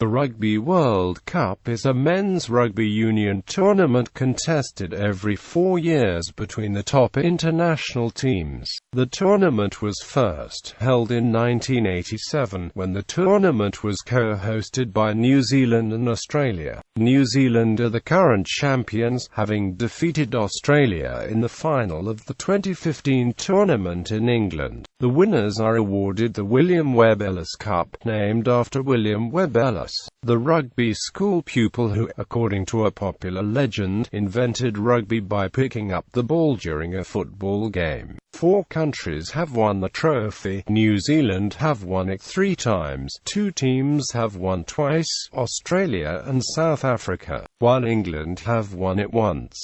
The Rugby World Cup is a men's rugby union tournament contested every 4 years between the top international teams. The tournament was first held in 1987, when the tournament was co-hosted by New Zealand and Australia. New Zealand are the current champions, having defeated Australia in the final of the 2015 tournament in England. The winners are awarded the William Webb Ellis Cup, named after William Webb Ellis, the Rugby School pupil who, according to a popular legend, invented rugby by picking up the ball during a football game. 4 countries have won the trophy. New Zealand have won it 3 times, 2 teams have won twice, Australia and South Africa, while England have won it once.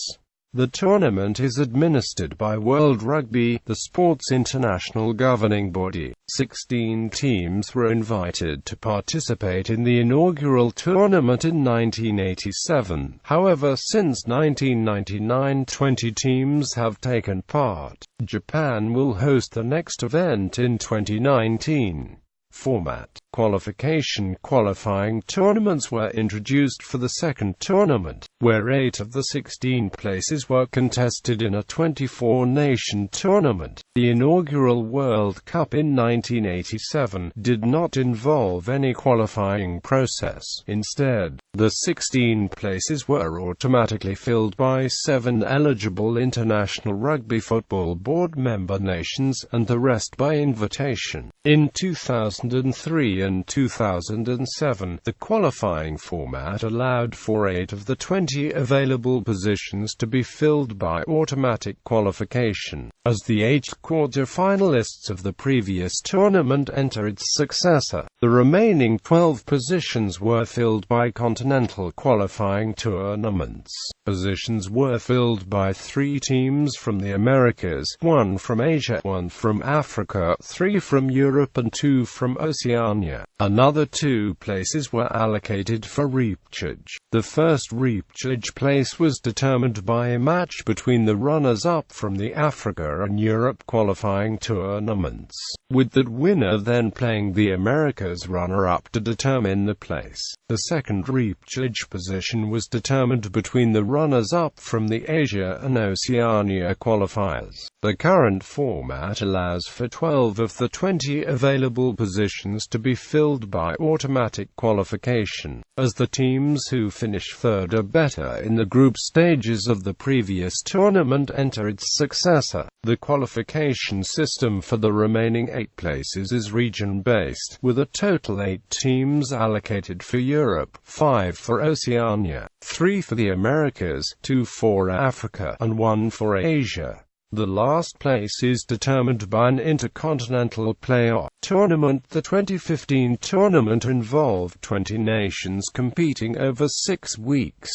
The tournament is administered by World Rugby, the sport's international governing body. 16 teams were invited to participate in the inaugural tournament in 1987. However, since 1999, 20 teams have taken part. Japan will host the next event in 2019. Format: qualifying tournaments were introduced for the second tournament, where 8 of the 16 places were contested in a 24-nation tournament. The inaugural World Cup in 1987 did not involve any qualifying process. Instead, the 16 places were automatically filled by 7 eligible International Rugby Football Board member nations, and the rest by invitation. In 2003 and 2007, the qualifying format allowed for 8 of the 20 available positions to be filled by automatic qualification. As the 8 quarter-finalists of the previous tournament enter its successor, the remaining 12 positions were filled by continental qualifying tournaments. Positions were filled by 3 teams from the Americas, 1 from Asia, 1 from Africa, 3 from Europe and 2 from Oceania. Another 2 places were allocated for repechage. The first repechage place was determined by a match between the runners-up from the Africa and Europe qualifying tournaments, with that winner then playing the Americas runner-up to determine the place. The second repechage position was determined between the runners-up from the Asia and Oceania qualifiers. The current format allows for 12 of the 20 available positions to be filled by automatic qualification, as the teams who finish third or better in the group stages of the previous tournament enter its successor. The qualification system for the remaining 8 places is region-based, with a total 8 teams allocated for Europe, 5 for Oceania, 3 for the Americas, 2 for Africa, and 1 for Asia. The last place is determined by an intercontinental playoff tournament. The 2015 tournament involved 20 nations competing over 6 weeks.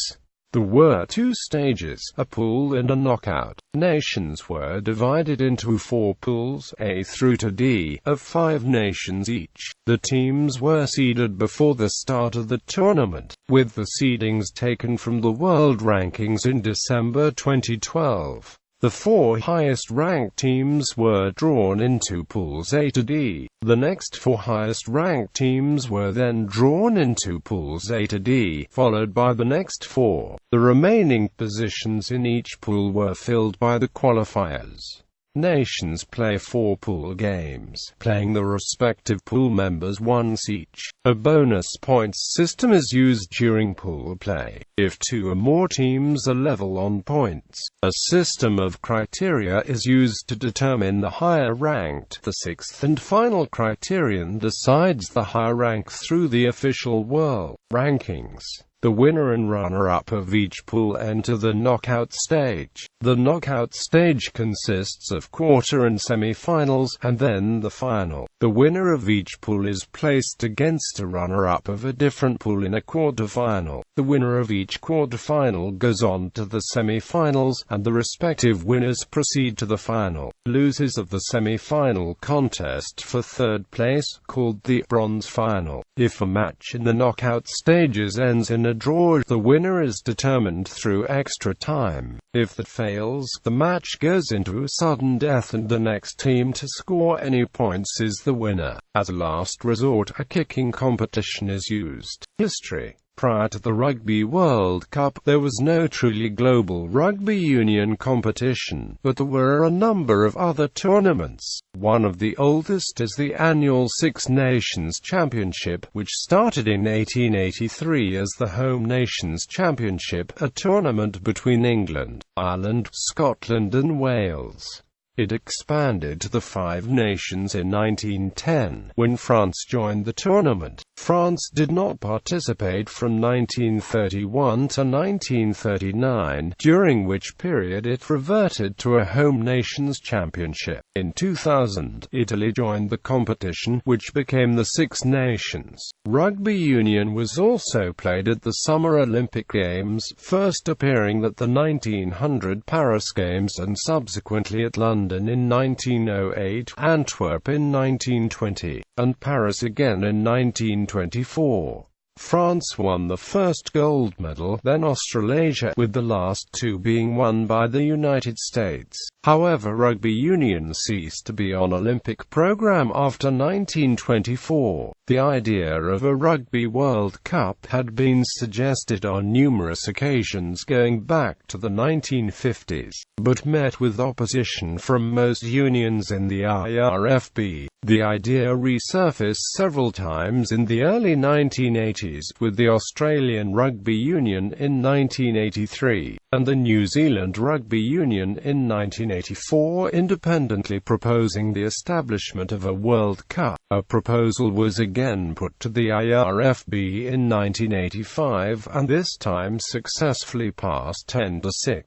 There were 2 stages, a pool and a knockout. Nations were divided into 4 pools, A through to D, of 5 nations each. The teams were seeded before the start of the tournament, with the seedings taken from the world rankings in December 2012. The 4 highest-ranked teams were drawn into pools A to D. The next 4 highest-ranked teams were then drawn into pools A to D, followed by the next 4. The remaining positions in each pool were filled by the qualifiers. Nations play 4 pool games, playing the respective pool members once each. A bonus points system is used during pool play, if 2 or more teams are level on points. A system of criteria is used to determine the higher ranked. The 6th and final criterion decides the higher rank through the official world rankings. The winner and runner-up of each pool enter the knockout stage. The knockout stage consists of quarter and semi-finals, and then the final. The winner of each pool is placed against a runner-up of a different pool in a quarter-final. The winner of each quarter-final goes on to the semi-finals, and the respective winners proceed to the final. Losers of the semi-final contest for third place, called the bronze final. If a match in the knockout stages ends in a draw, the winner is determined through extra time. If that fails, the match goes into sudden death and the next team to score any points is the winner. As a last resort, a kicking competition is used. History. Prior to the Rugby World Cup, there was no truly global rugby union competition, but there were a number of other tournaments. One of the oldest is the annual Six Nations Championship, which started in 1883 as the Home Nations Championship, a tournament between England, Ireland, Scotland and Wales. It expanded to the Five Nations in 1910, when France joined the tournament. France did not participate from 1931 to 1939, during which period it reverted to a Home Nations Championship. In 2000, Italy joined the competition, which became the Six Nations. Rugby union was also played at the Summer Olympic Games, first appearing at the 1900 Paris Games and subsequently at London in 1908, Antwerp in 1920, and Paris again in 1924. France won the first gold medal, then Australasia, with the last two being won by the United States. However, rugby union ceased to be on Olympic program after 1924. The idea of a Rugby World Cup had been suggested on numerous occasions going back to the 1950s, but met with opposition from most unions in the IRFB. The idea resurfaced several times in the early 1980s, with the Australian Rugby Union in 1983, and the New Zealand Rugby Union in 1984 independently proposing the establishment of a World Cup. A proposal was again put to the IRFB in 1985, and this time successfully passed 10-6.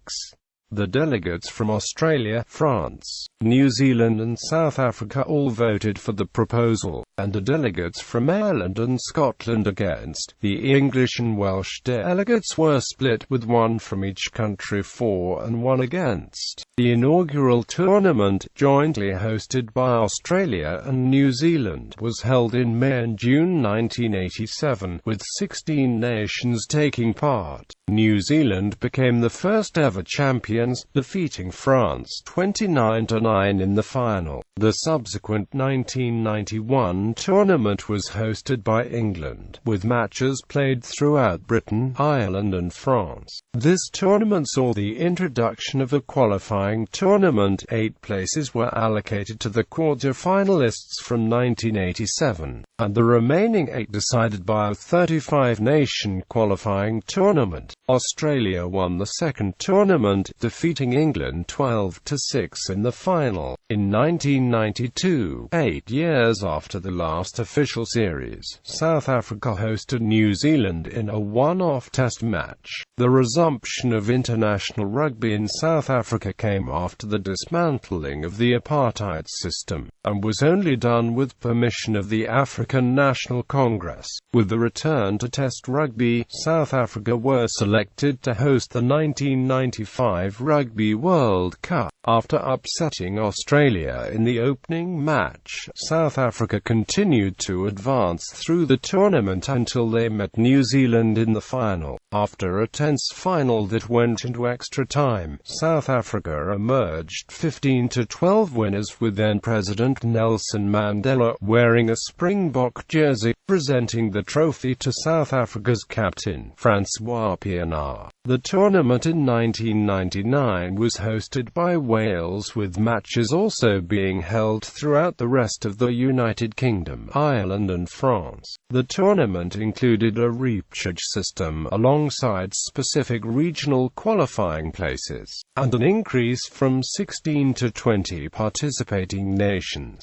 The delegates from Australia, France, New Zealand and South Africa all voted for the proposal, and the delegates from Ireland and Scotland against. The English and Welsh delegates were split, with one from each country for and one against. The inaugural tournament, jointly hosted by Australia and New Zealand, was held in May and June 1987, with 16 nations taking part. New Zealand became the first ever champions, defeating France 29-9 in the final. The subsequent 1991 tournament was hosted by England, with matches played throughout Britain, Ireland and France. This tournament saw the introduction of a qualifying tournament. 8 places were allocated to the quarter-finalists from 1987, and the remaining 8 decided by a 35-nation qualifying tournament. Australia won the second tournament, defeating England 12-6 in the final. In 1992, 8 years after the last official series, South Africa hosted New Zealand in a one-off test match. The resumption of international rugby in South Africa came after the dismantling of the apartheid system, and was only done with permission of the African National Congress. With the return to test rugby, South Africa were selected to host the 1995 Rugby World Cup. After upsetting Australia in the opening match, South Africa continued to advance through the tournament until they met New Zealand in the final. After a tense final that went into extra time, South Africa emerged 15-12 winners, with then-President Nelson Mandela wearing a Springbok jersey, presenting the trophy to South Africa's captain, Francois Pienaar. The tournament in 1999 was hosted by Wales, with matches also being held throughout the rest of the United Kingdom, Ireland and France. The tournament included a repechage system alongside specific regional qualifying places, and an increase from 16 to 20 participating nations.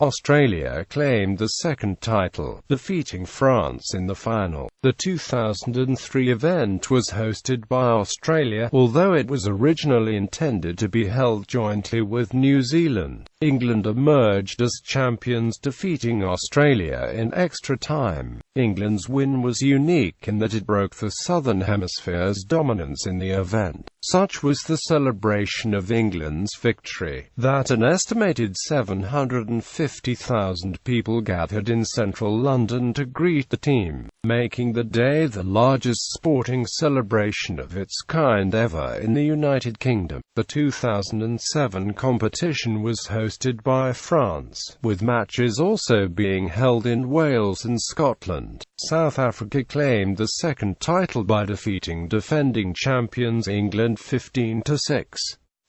Australia claimed the second title, defeating France in the final. The 2003 event was hosted by Australia, although it was originally intended to be held jointly with New Zealand. England emerged as champions, defeating Australia in extra time. England's win was unique in that it broke the Southern Hemisphere's dominance in the event. Such was the celebration of England's victory, that an estimated 750,000 people gathered in central London to greet the team, making the day the largest sporting celebration of its kind ever in the United Kingdom. The 2007 competition was hosted by France, with matches also being held in Wales and Scotland. South Africa claimed the second title by defeating defending champions England 15-6.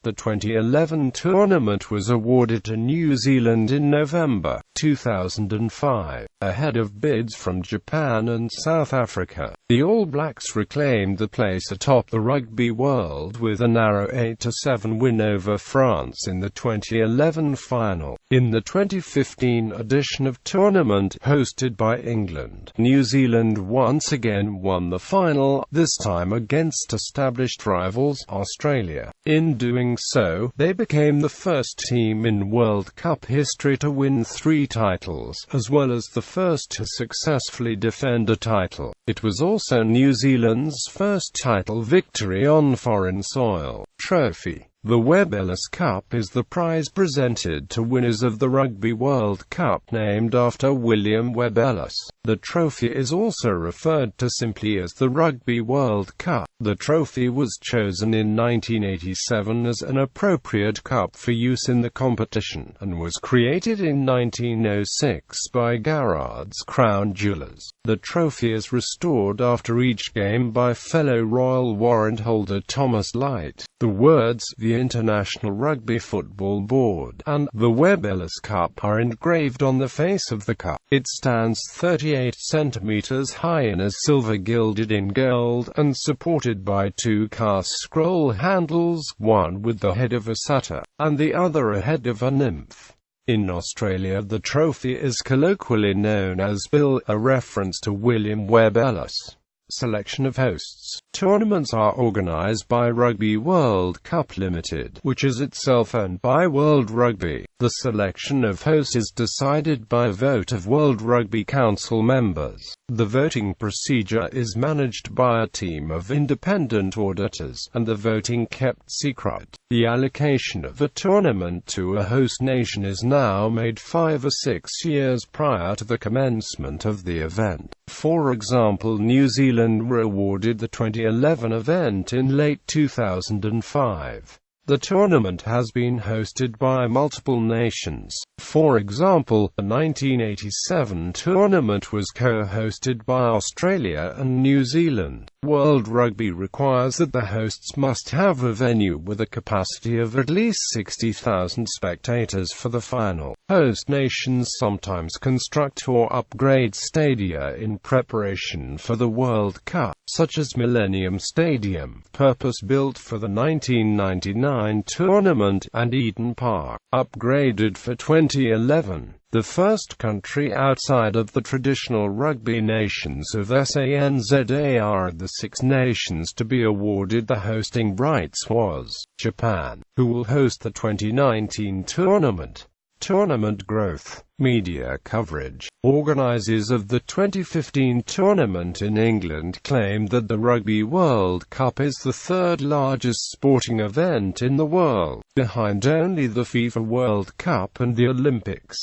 The 2011 tournament was awarded to New Zealand in November 2005, ahead of bids from Japan and South Africa. The All Blacks reclaimed the place atop the Rugby World with a narrow 8-7 win over France in the 2011 final. In the 2015 edition of tournament, hosted by England, New Zealand once again won the final, this time against established rivals, Australia. In doing so, they became the first team in World Cup history to win 3 titles, as well as the first to successfully defend a title. It was also New Zealand's first title victory on foreign soil. Trophy. The Webb Ellis Cup is the prize presented to winners of the Rugby World Cup named after William Webb Ellis. The trophy is also referred to simply as the Rugby World Cup. The trophy was chosen in 1987 as an appropriate cup for use in the competition, and was created in 1906 by Garrard's Crown Jewellers. The trophy is restored after each game by fellow Royal Warrant holder Thomas Light. The words, "The International Rugby Football Board," and "The Webb Ellis Cup" are engraved on the face of the cup. It stands 38 centimeters high and is silver gilded in gold, and supported by 2 cast scroll handles, one with the head of a satyr, and the other a head of a nymph. In Australia, the trophy is colloquially known as Bill, a reference to William Webb Ellis. Selection of hosts. Tournaments are organised by Rugby World Cup Limited, which is itself owned by World Rugby. The selection of hosts is decided by a vote of World Rugby Council members. The voting procedure is managed by a team of independent auditors, and the voting kept secret. The allocation of a tournament to a host nation is now made 5 or 6 years prior to the commencement of the event. For example, New Zealand were awarded the 2011 event in late 2005. The tournament has been hosted by multiple nations. For example, the 1987 tournament was co-hosted by Australia and New Zealand. World Rugby requires that the hosts must have a venue with a capacity of at least 60,000 spectators for the final. Host nations sometimes construct or upgrade stadia in preparation for the World Cup, such as Millennium Stadium, purpose-built for the 1999 tournament, and Eden Park, upgraded for 2011. The first country outside of the traditional rugby nations of SANZAR, the 6 nations to be awarded the hosting rights, was Japan, who will host the 2019 tournament. Tournament growth. Media coverage. Organisers of the 2015 tournament in England claimed that the Rugby World Cup is the 3rd largest sporting event in the world, behind only the FIFA World Cup and the Olympics.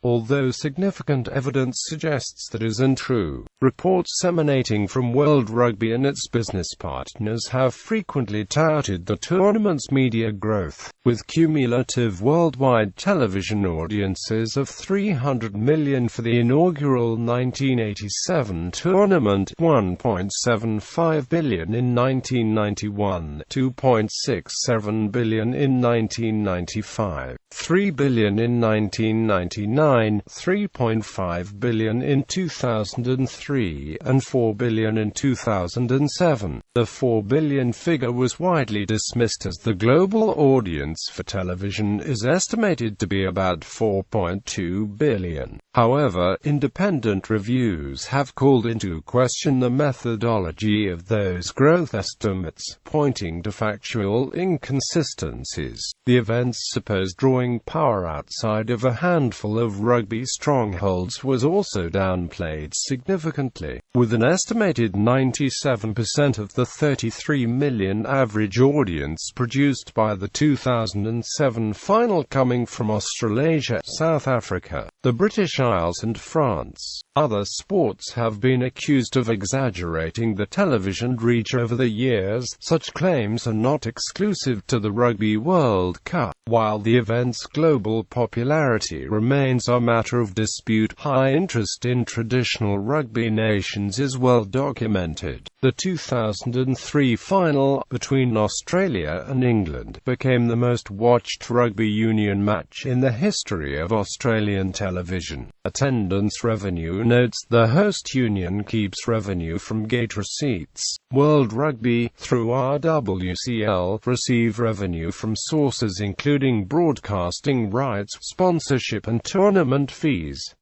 Although significant evidence suggests that isn't true, reports emanating from World Rugby and its business partners have frequently touted the tournament's media growth, with cumulative worldwide television audiences of 300 million for the inaugural 1987 tournament, 1.75 billion in 1991, 2.67 billion in 1995, 3 billion in 1999, 3.5 billion in 2003, and 4 billion in 2007. The 4 billion figure was widely dismissed as the global audience for television is estimated to be about 4.2 billion. However, independent reviews have called into question the methodology of those growth estimates, pointing to factual inconsistencies. The event's supposed drawing power outside of a handful of rugby strongholds was also downplayed significantly, with an estimated 97% of the 33 million average audience produced by the 2007 final coming from Australasia, South Africa, the British Isles and France. Other sports have been accused of exaggerating the television reach over the years. Such claims are not exclusive to the Rugby World Cup. While the event's global popularity remains a matter of dispute, high interest in traditional rugby nations is well documented. The 2003 final, between Australia and England, became the most watched rugby union match in the history of Australian television. Attendance revenue notes the host union keeps revenue from gate receipts. World Rugby, through RWCL, receive revenue from sources including broadcasting rights, sponsorship and tournament fees.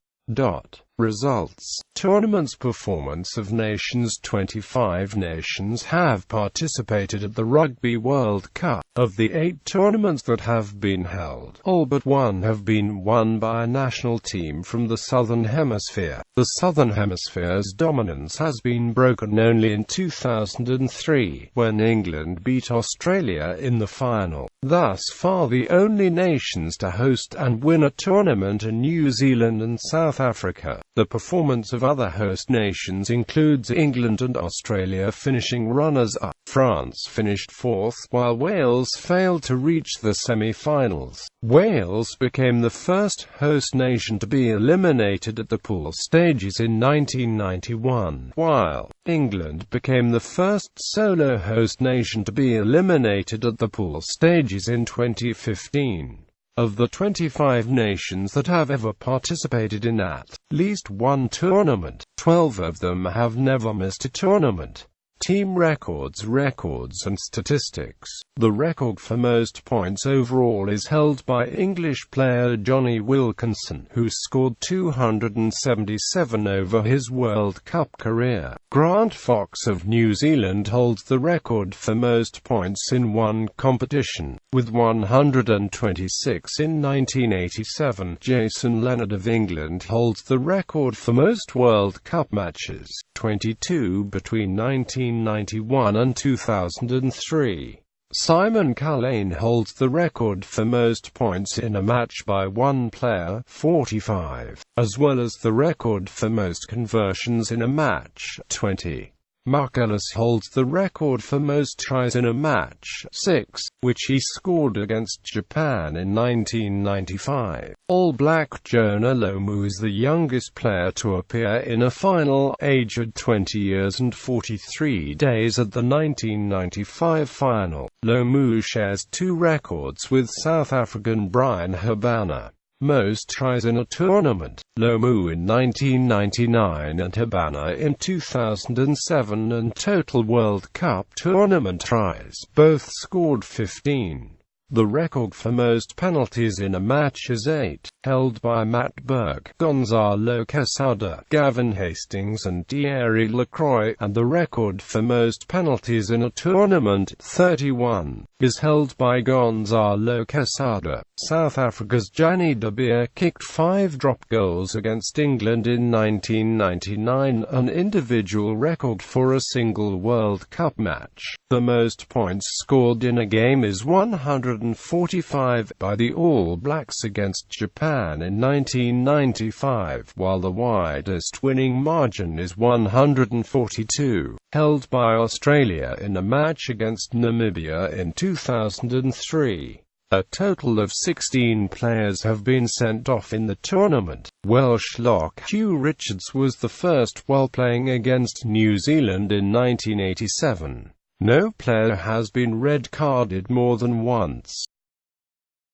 Results. Tournaments. Performance of nations. 25 nations have participated at the Rugby World Cup. Of the 8 tournaments that have been held, all but one have been won by a national team from the Southern Hemisphere. The Southern Hemisphere's dominance has been broken only in 2003, when England beat Australia in the final. Thus far the only nations to host and win a tournament are New Zealand and South Africa. The performance of other host nations includes England and Australia finishing runners-up. France finished 4th, while Wales failed to reach the semi-finals. Wales became the first host nation to be eliminated at the pool stages in 1991, while England became the first solo host nation to be eliminated at the pool stages in 2015. Of the 25 nations that have ever participated in at least one tournament, 12 of them have never missed a tournament. Team records and statistics. The record for most points overall is held by English player Jonny Wilkinson, who scored 277 over his World Cup career. Grant Fox of New Zealand holds the record for most points in one competition, with 126 in 1987. Jason Leonard of England holds the record for most World Cup matches, 22 between 1991 and 2003. Simon Culhane holds the record for most points in a match by one player, 45, as well as the record for most conversions in a match, 20. Mark Ellis holds the record for most tries in a match, 6, which he scored against Japan in 1995. All Black Jonah Lomu is the youngest player to appear in a final, aged 20 years and 43 days at the 1995 final. Lomu shares 2 records with South African Brian Habana. Most tries in a tournament, Lomu in 1999 and Habana in 2007, and total World Cup tournament tries, both scored 15. The record for most penalties in a match is 8, held by Matt Burke, Gonzalo Quesada, Gavin Hastings and Thierry Lacroix, and the record for most penalties in a tournament, 31, is held by Gonzalo Quesada. South Africa's Jannie de Beer kicked 5 drop goals against England in 1999, an individual record for a single World Cup match. The most points scored in a game is 145 by the All Blacks against Japan in 1995, while the widest winning margin is 142, held by Australia in a match against Namibia in 2003. A total of 16 players have been sent off in the tournament. Welsh lock Hugh Richards was the first while playing against New Zealand in 1987. No player has been red-carded more than once.